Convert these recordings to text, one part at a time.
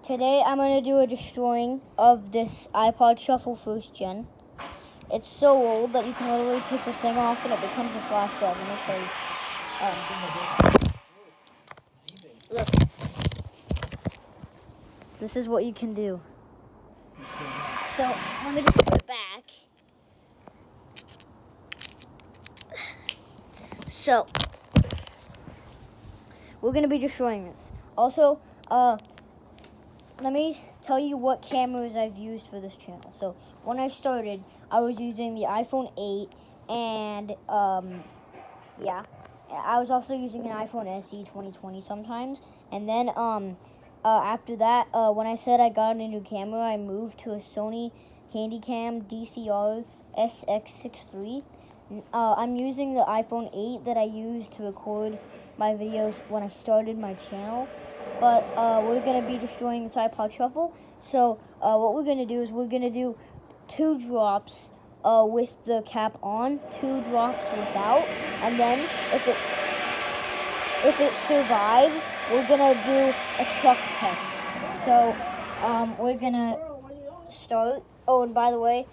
Today I'm going to do a destroying of this iPod Shuffle first gen. It's so old that you can literally take the thing off and it becomes a flash drive. Let me show you. Look. This is what you can do. So let me just put it back. So we're going to be destroying this. Also, let me tell you what cameras I've used for this channel. So when I started, I was using the iPhone 8 and I was also using an iPhone SE 2020 sometimes. And then after that, when I said I got a new camera, I moved to a Sony Handycam DCR SX63. I'm using the iPhone 8 that I used to record my videos when I started my channel. But we're going to be destroying this iPod Shuffle. So what we're going to do is we're going to do 2 drops with the cap on, 2 drops without, and then if it survives, we're going to do a truck test. So we're going to start. Oh, and by the way,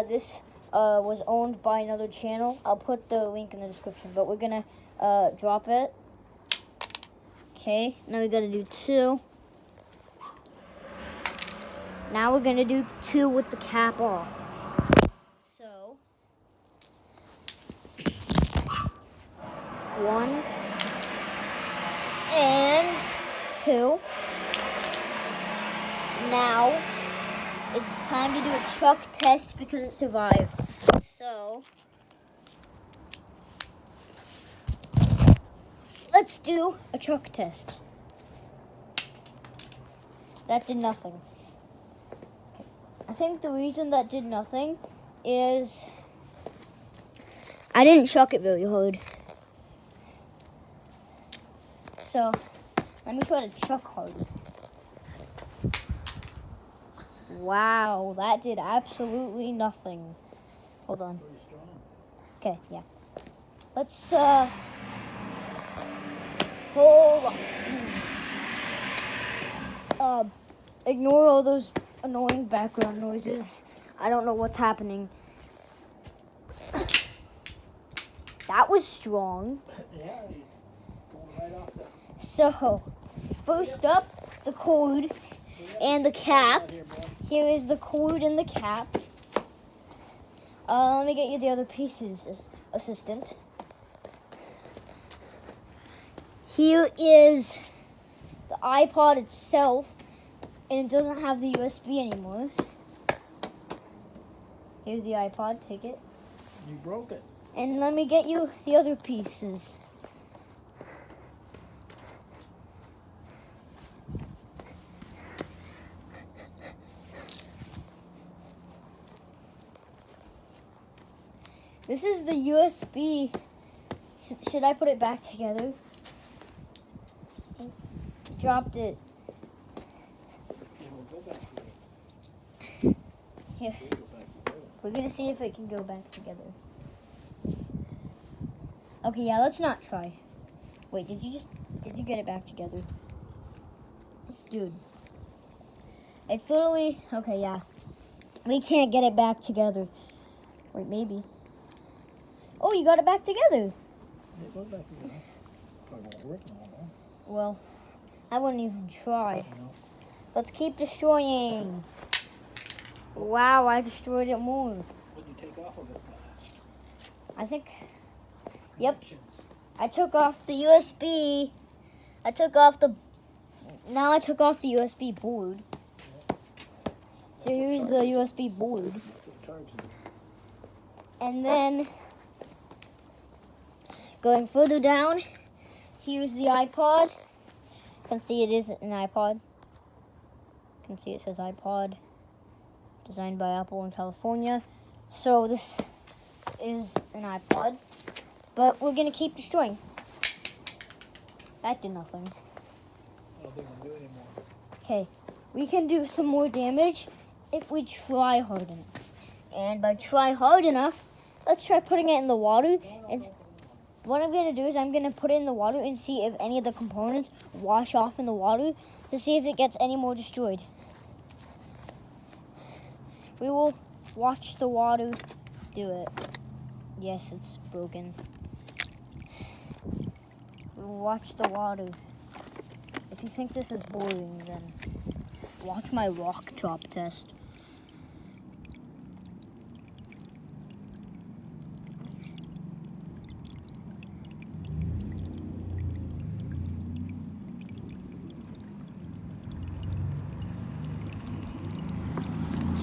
this was owned by another channel. I'll put the link in the description, but we're going to drop it. Okay, now we got to do 2. Now we're going to do 2 with the cap off. So, 1 and 2. Now, it's time to do a truck test because it survived. So, let's do a truck test. That did nothing. Okay. I think the reason that did nothing is I didn't chuck it very hard. So, let me try to chuck harder. Wow, that did absolutely nothing. Hold on. Okay, yeah. Let's, hold on. Ignore all those annoying background noises. I don't know what's happening. That was strong. Yeah, going right off the... So, first up, the cord and the cap. Here is the cord and the cap. Let me get you the other pieces, assistant. Here is the iPod itself, and it doesn't have the USB anymore. Here's the iPod, take it. You broke it. And let me get you the other pieces. This is the USB. Should I put it back together? Dropped it. Here. We're gonna see if it can go back together. Okay, yeah, let's not try. Wait, did you get it back together? Dude. It's literally, okay, yeah. We can't get it back together. Wait, maybe. Oh, you got it back together. It goes back together. Probably won't work now, Well, I wouldn't even try. no? Let's keep destroying. Wow, I destroyed it more. What did you take off of it? I think, yep. I took off the USB. I took off the USB board. So here's the USB board. And then, going further down, here's the iPod. You can see it is an iPod. You can see it says iPod. Designed by Apple in California. So this is an iPod. But we're going to keep destroying. That did nothing. I don't think we'll do anymore. Okay, we can do some more damage if we try hard enough. And by try hard enough, let's try putting it in the water and what I'm gonna do is I'm gonna put it in the water and see if any of the components wash off in the water to see if it gets any more destroyed. We will watch the water do it. Yes, it's broken. We will watch the water. If you think this is boring, then watch my rock drop test.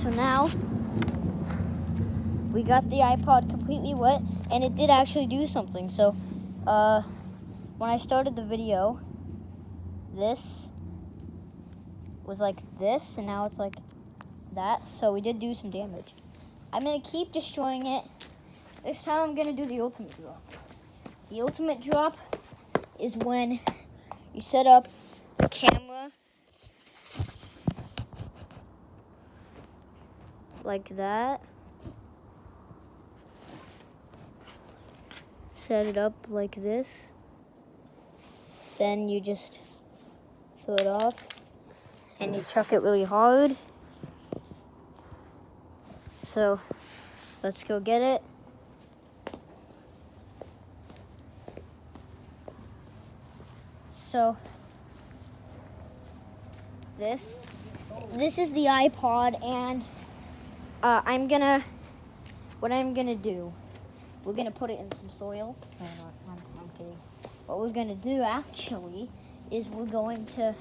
So now, we got the iPod completely wet, and it did actually do something. So, when I started the video, this was like this, and now it's like that. So we did do some damage. I'm gonna keep destroying it. This time I'm gonna do the ultimate drop. The ultimate drop is when you set up the camera like that. Set it up like this. Then you just throw it off and you chuck it really hard. So let's go get it. So this is the iPod, and what I'm gonna do, we're gonna put it in some soil. No, I'm kidding. What we're gonna do actually is we're going to,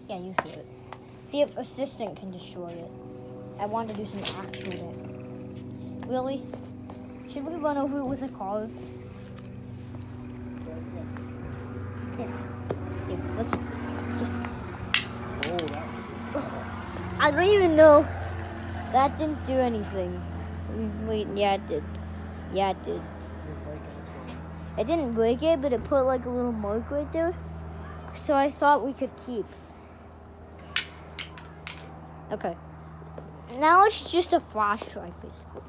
yeah, you throw it. See if assistant can destroy it. I want to do some actual damage. Really? Should we run over it with a car? Here, let's just. I don't even know. That didn't do anything. Wait, yeah, it did. Yeah, it did. It didn't break it, but it put like a little mark right there. So I thought we could keep. Okay. Now it's just a flash drive, basically.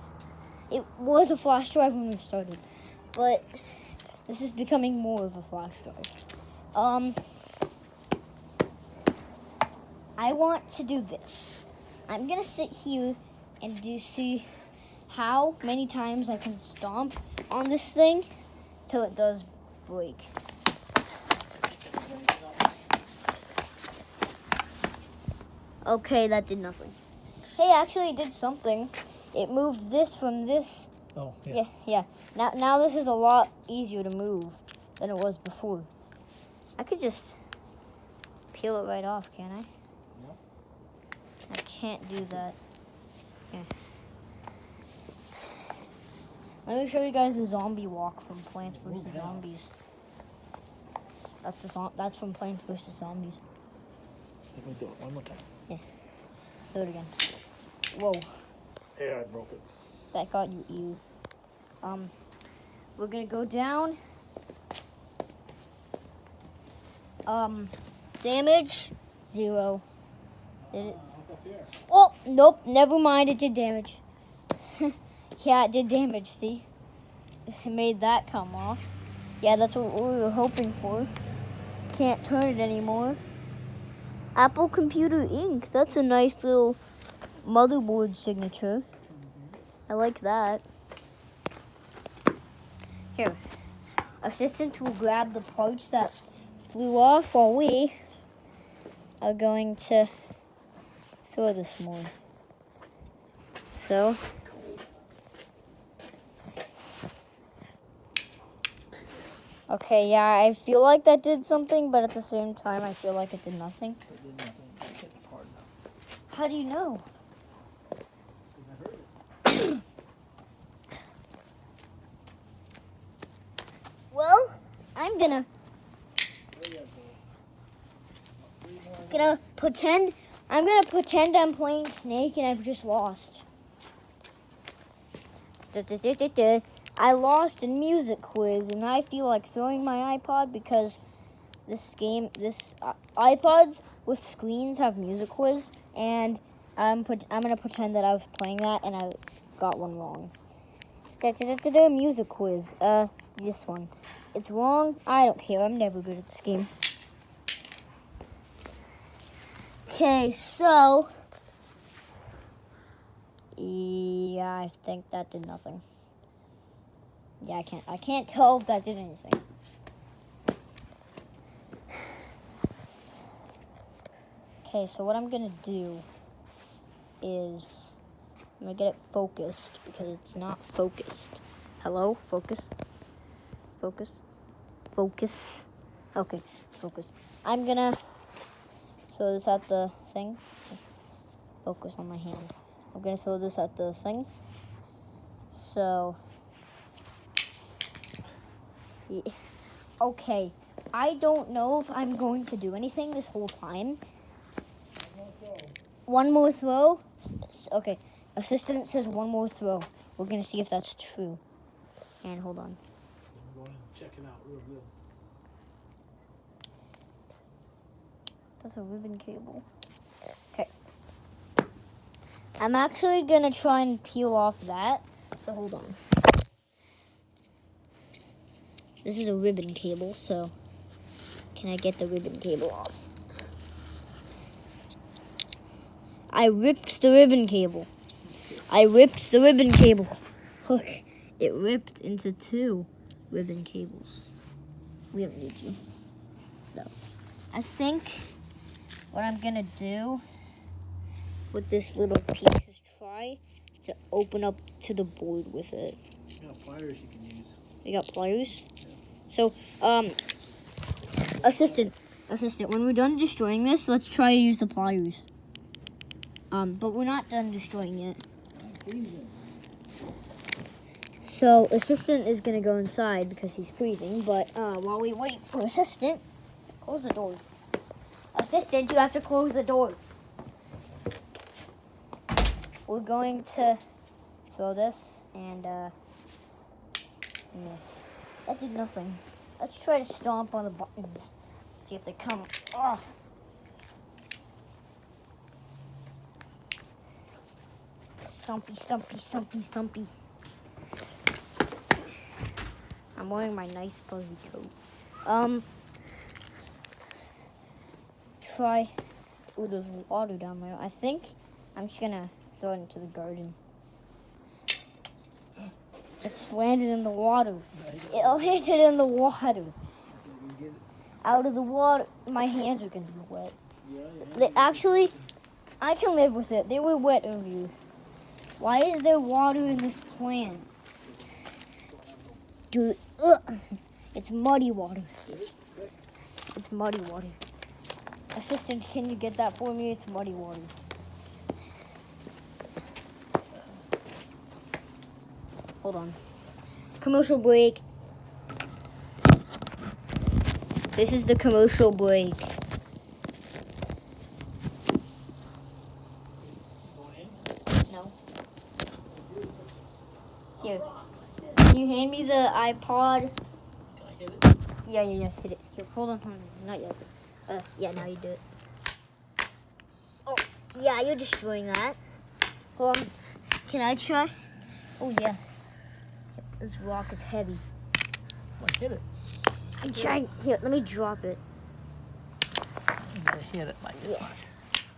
It was a flash drive when we started, but this is becoming more of a flash drive. I want to do this. I'm gonna sit here and see how many times I can stomp on this thing till it does break. Okay, that did nothing. Hey, actually it did something. It moved this from this. Oh, yeah. Yeah. Now this is a lot easier to move than it was before. I could just peel it right off, can't I? No. I can't do that. Here. Let me show you guys the zombie walk from Plants vs. Zombies. That's from Plants vs. Zombies. Let me do it one more time. Yeah. Do it again. Whoa. Yeah, I broke it. That got you ear. We're gonna go down. Damage 0. Did it? Oh, nope. Never mind. It did damage. Yeah, it did damage. See, it made that come off. Yeah, that's what we were hoping for. Can't turn it anymore. Apple Computer Inc. That's a nice little motherboard signature. I like that. Here, assistant will grab the parts that flew off while we are going to throw this more. So, okay, yeah, I feel like that did something, but at the same time, I feel like it did nothing. It did nothing. It's getting hard now. How do you know? Well, I'm gonna pretend I'm playing Snake and I've just lost. I lost in music quiz and I feel like throwing my iPod because iPods with screens have music quiz, and I'm gonna pretend that I was playing that and I got one wrong. Music quiz. This one. It's wrong. I don't care. I'm never good at this game. Okay, so yeah, I think that did nothing. Yeah, I can't tell if that did anything. Okay, so what I'm gonna do is I'm gonna get it focused because it's not focused. Hello, focus. Focus. Focus. Okay, it's focused. I'm gonna throw this at the thing. Focus on my hand. I'm gonna throw this at the thing. So, yeah. Okay, I don't know if I'm going to do anything this whole time. One more throw. Okay, assistant says one more throw. We're gonna see if that's true. And hold on. I'm going and check it out real good. That's a ribbon cable. Okay. I'm actually gonna try and peel off that. So hold on. This is a ribbon cable, so can I get the ribbon cable off? I ripped the ribbon cable. I ripped the ribbon cable. Look, it ripped into 2 ribbon cables. We don't need you. No. I think what I'm gonna do with this little piece is try to open up to the board with it. You got pliers you can use. You got pliers? Yeah. So, assistant, when we're done destroying this, let's try to use the pliers. But we're not done destroying it. So, assistant is gonna go inside because he's freezing, but, while we wait for assistant, close the door. Assistant, you have to close the door. We're going to throw this and, miss. That did nothing. Let's try to stomp on the buttons. See if they come off. Stumpy, stumpy, stumpy, stumpy. I'm wearing my nice fuzzy coat. Try. Ooh, there's water down there. I think I'm just gonna throw it into the garden. It just landed in the water. It landed in the water. Out of the water. My hands are gonna be wet. Actually, I can live with it. They were wet earlier. Why is there water in this plant? Dude, it's muddy water. It's muddy water. Assistant, can you get that for me? It's muddy water. Hold on. Commercial break. This is the commercial break. No. Here. Can you hand me the iPod? Can I hit it? Yeah. Hit it. Here, hold on. Not yet. Yeah, now you do it. Oh, yeah, you're destroying that. Hold on. Can I try? Oh, yeah. This rock is heavy. Well, hit it. I'm trying. Here, let me drop it. You gotta hit it like this much.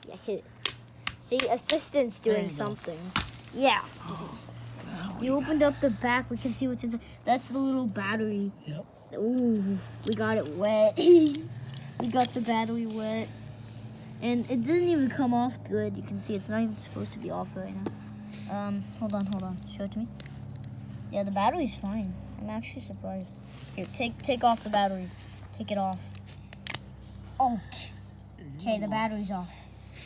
Yeah, hit it. See, assistant's doing something. Yeah. You opened up the back. We can see what's inside. That's the little battery. Yep. Ooh, we got it wet. We got the battery wet. And it didn't even come off good. You can see it's not even supposed to be off right now. Hold on. Show it to me. Yeah, the battery's fine. I'm actually surprised. Here, take off the battery. Take it off. Oh, okay, the battery's off.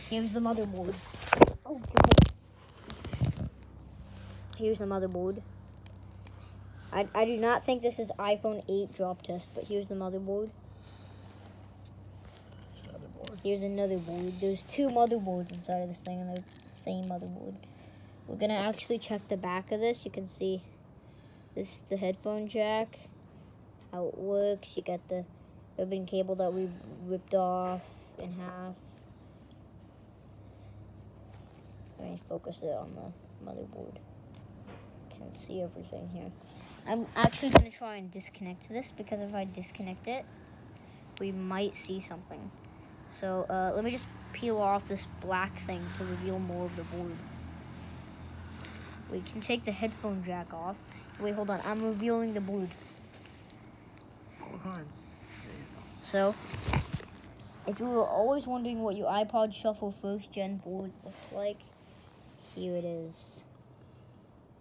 Here's the motherboard. Oh, okay. Here's the motherboard. I do not think this is iPhone 8 drop test, but here's the motherboard. Here's another board. There's 2 motherboards inside of this thing, and they're the same motherboard. We're gonna actually check the back of this. You can see this is the headphone jack, how it works. You got the ribbon cable that we ripped off in half. Let me focus it on the motherboard. can see everything here. I'm actually going to try and disconnect this, because if I disconnect it, we might see something. So let me just peel off this black thing to reveal more of the board. We can take the headphone jack off. Wait, hold on. I'm revealing the board. Hold on. So, if you were always wondering what your iPod Shuffle 1st Gen board looks like, here it is.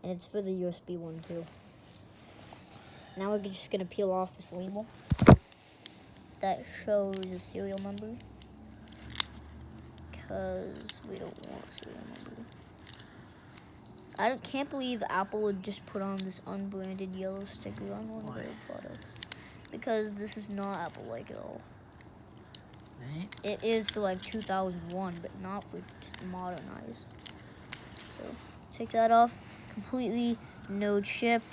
And it's for the USB one too. Now we're just going to peel off this label that shows a serial number, because we don't want a serial number. I can't believe Apple would just put on this unbranded yellow sticker on one of their products, because this is not Apple-like at all. It is for like 2001, but not for modernized. So take that off. Completely no chip.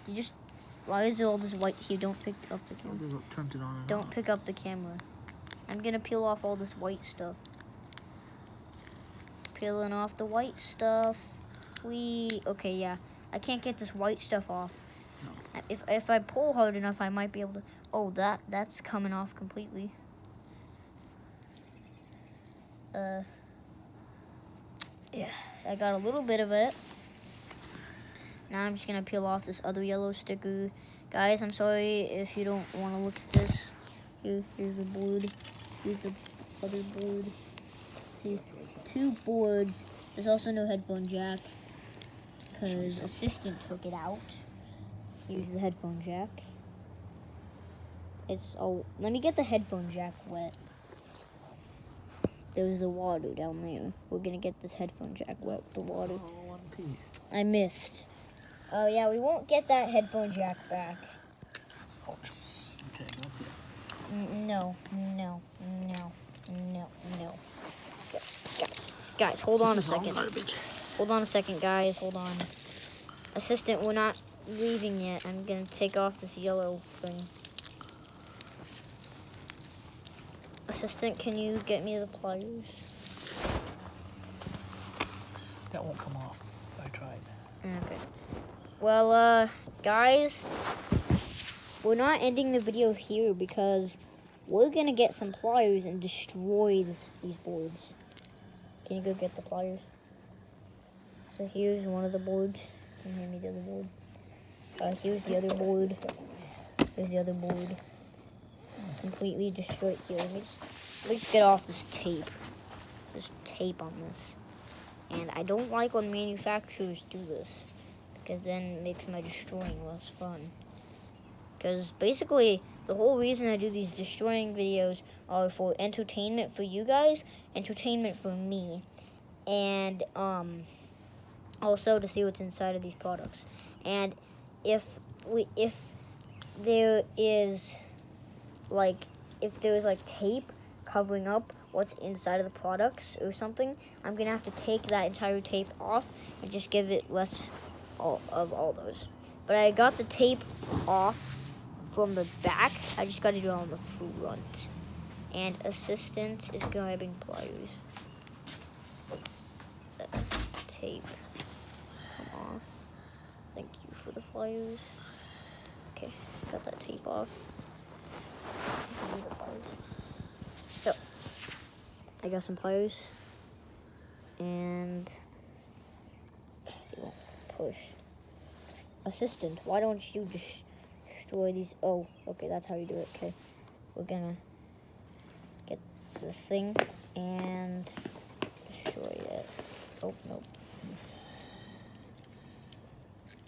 You just, why is there all this white here? Don't pick up the camera. Turns it on and Don't off. pick up the camera. I'm gonna peel off all this white stuff. Peeling off the white stuff. Okay, yeah. I can't get this white stuff off. No. If I pull hard enough, I might be able to. Oh, that's coming off completely. Yeah, I got a little bit of it. Now I'm just gonna peel off this other yellow sticker. Guys, I'm sorry if you don't want to look at this. Here's the board. Here's the other board. See, 2 boards. There's also no headphone jack, because Assistant took it out. Here's the headphone jack. Let me get the headphone jack wet. There's the water down there. We're gonna get this headphone jack wet with the water. Oh, one piece. I missed. Oh yeah, we won't get that headphone jack back. Oh, okay, that's it. No. Guys, hold on a second. Hold on a second, guys. Hold on. Assistant, we're not leaving yet. I'm gonna take off this yellow thing. Assistant, can you get me the pliers? That won't come off. I tried. Okay. Well, guys, we're not ending the video here, because we're gonna get some pliers and destroy these boards. Can you go get the pliers? So here's one of the boards. Can you hand me the other board? Here's the other board. Here's the other board. Completely destroyed here. Let me just get off this tape. There's tape on this. And I don't like when manufacturers do this, because then it makes my destroying less fun. Because basically, the whole reason I do these destroying videos are for entertainment for you guys, entertainment for me, and also to see what's inside of these products. And if there is tape covering up what's inside of the products or something, I'm gonna have to take that entire tape off and just give it less of all those. But I got the tape off from the back. I just got to do it on the front. And Assistant is grabbing pliers. Tape. Come on. Thank you for the pliers. Okay, got that tape off. So, I got some pliers. And they won't push. Assistant, why don't you just destroy these? Oh, okay, that's how you do it. Okay, we're gonna get the thing and destroy it. Oh, nope.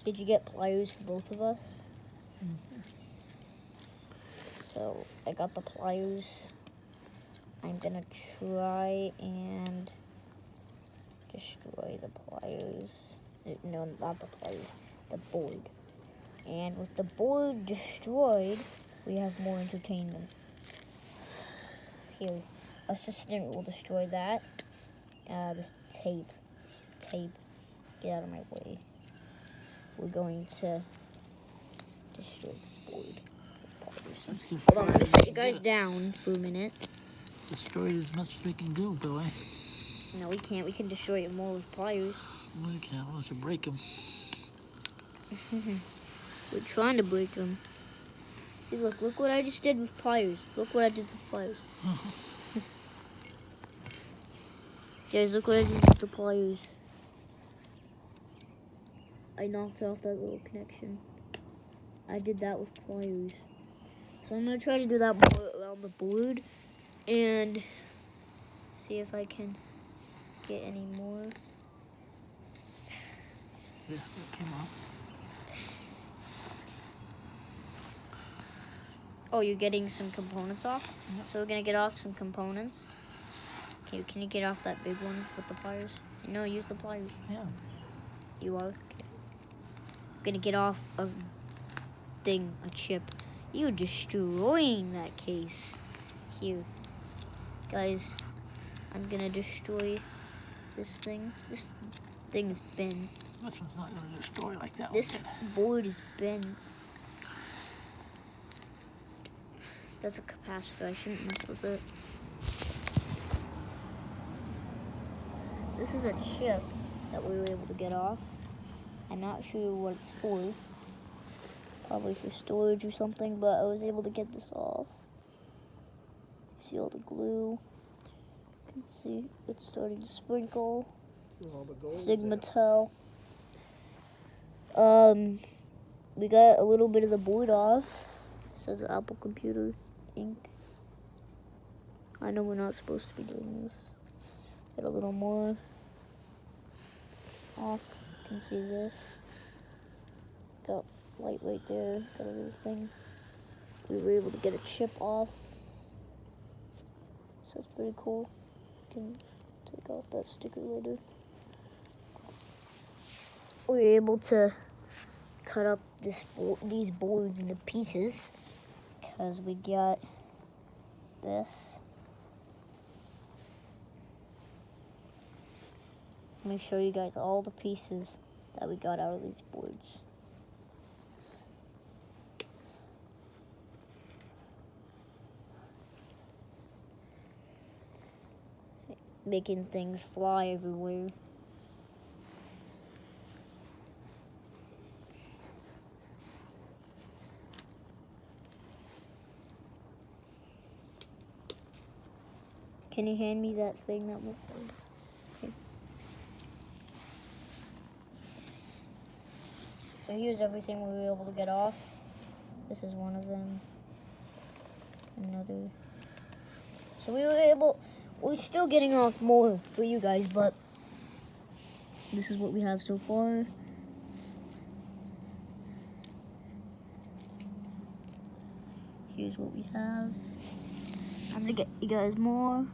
Did you get pliers for both of us? Mm-hmm. So, I got the pliers. I'm gonna try and destroy the pliers. No, not the pliers. The board. And with the board destroyed, we have more entertainment. Here, Assistant will destroy that. This tape. Get out of my way. We're going to destroy this board. Hold on, let me set you guys down for a minute. Destroy it as much as we can do, Billy. No, we can't. We can destroy it more with pliers. We can't unless you break them. We're trying to break them. See, look what I just did with pliers. Look what I did with pliers. Guys, look what I did with the pliers. I knocked off that little connection. I did that with pliers. So I'm gonna try to do that more around the board and see if I can get any more. Yeah, that came off. Oh, you're getting some components off? Yep. So we're gonna get off some components. Okay, can you get off that big one with the pliers? No, use the pliers. Yeah. You are? Okay. Gonna get off a thing, a chip. You're destroying that case. Here. Guys, I'm gonna destroy this thing. This thing's been. This one's not going to destroy like that This one. board has been. That's a capacitor. I shouldn't mess with it. This is a chip that we were able to get off. I'm not sure what it's for. Probably for storage or something, but I was able to get this off. See all the glue. You can see it's starting to sprinkle. All the gold Sigma-tel. We got a little bit of the board off. It says Apple Computer Inc. I know we're not supposed to be doing this. Get a little more off. You can see this. Got light right there. Got a little thing. We were able to get a chip off. So that's pretty cool. You can take off that sticker later. We were able to cut up these boards into pieces because we got this. Let me show you guys all the pieces that we got out of these boards. Making things fly everywhere. Can you hand me that thing that was? Okay. So here's everything we were able to get off. This is one of them. Another. So we're still getting off more for you guys, but this is what we have so far. Here's what we have. I'm gonna get you guys more.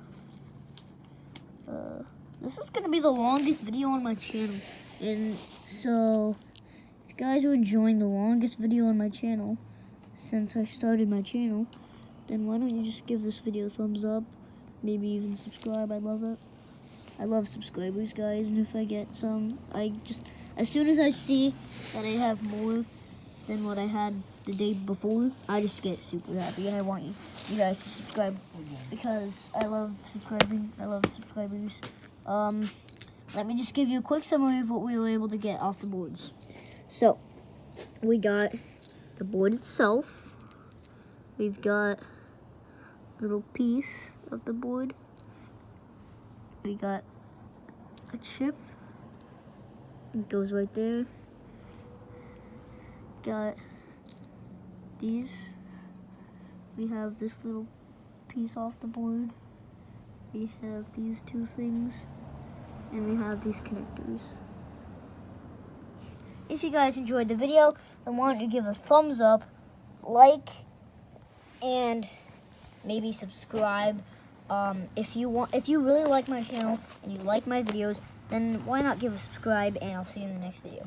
This is gonna be the longest video on my channel, and so if you guys are enjoying the longest video on my channel since I started my channel, then why don't you just give this video a thumbs up, maybe even subscribe. I love it. I love subscribers, guys, and if I get some, as soon as I see that I have more than what I had the day before, I just get super happy, and I want you guys to subscribe because I love subscribing. I love subscribers. Let me just give you a quick summary of what we were able to get off the boards. So, we got the board itself. We've got a little piece of the board. We got a chip. It goes right there. Got these. We have this little piece off the board. We have these two things. And we have these connectors. If you guys enjoyed the video, then why don't you give a thumbs up, like, and maybe subscribe. If you really like my channel and you like my videos, then why not give a subscribe, and I'll see you in the next video.